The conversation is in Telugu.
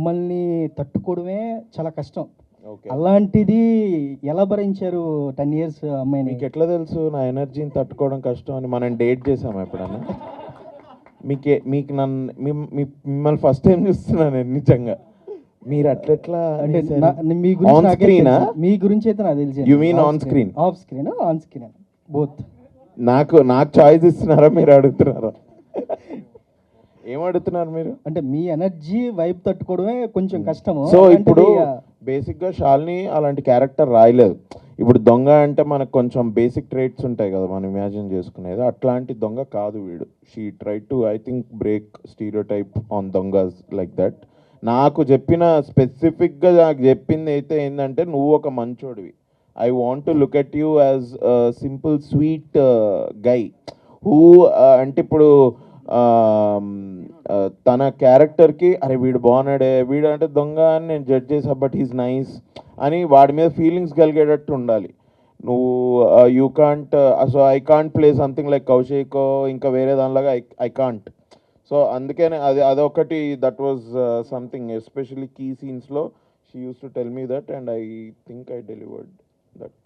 మమ్మల్ని తట్టుకోవడమే చాలా కష్టం. ఓకే, అలాంటిది ఎలా భరించారు 10 ఇయర్స్ అమ్మాయిని? మీకు ఎట్లా తెలుసు నా ఎనర్జీని తట్టుకోవడం కష్టం అని? మనం డేట్ చేసాము ఎప్పుడన్నా? మీకు మిమ్మల్ని ఫస్ట్ టైం చూస్తున్నాను నేను నిజంగా. మీరు అట్లెట్లా అంటే మీ గురించి ఆన్ నాకే స్క్రీనా? తెలుసు. మీ గురించి అయితే నాకు తెలిసి. You mean on screen? Off screen, on screen both. నాకు చాయిస్ ఇస్తున్నారా మీరు అడుగుతున్నారా? ఏం అడుగుతున్నారు మీరు? అంటే మీ ఎనర్జీ వైబ్ తట్టుకోవడమే కొంచెం కష్టము. సో ఇప్పుడు బేసిక్గా షాలిని అలాంటి క్యారెక్టర్ రాయలేదు. ఇప్పుడు దొంగ అంటే మనకు కొంచెం బేసిక్ ట్రేట్స్ ఉంటాయి కదా మనం ఇమాజిన్ చేసుకునేది, అట్లాంటి దొంగ కాదు వీడు. She try to I think break stereotype on దొంగస్ లైక్ దట్. నాకు చెప్పిన స్పెసిఫిక్గా నాకు చెప్పింది అయితే ఏంటంటే, నువ్వు ఒక మంచోడివి, I want to look at you as simple sweet guy who అంటే ఇప్పుడు తన క్యారెక్టర్కి అరే వీడు బాగున్నాడే, వీడు అంటే దొంగ అని నేను జడ్జ్ చేసా, బట్ హీస్ నైస్ అని వాడి మీద ఫీలింగ్స్ కలిగేటట్టు ఉండాలి నువ్వు. You can't, so I can't play something like Kaushik ఇంకా వేరే దానిలాగా ఐ కాంట్. సో అందుకనే అదొకటి that was something especially key సీన్స్లో she uses to tell me that and I think I delivered that.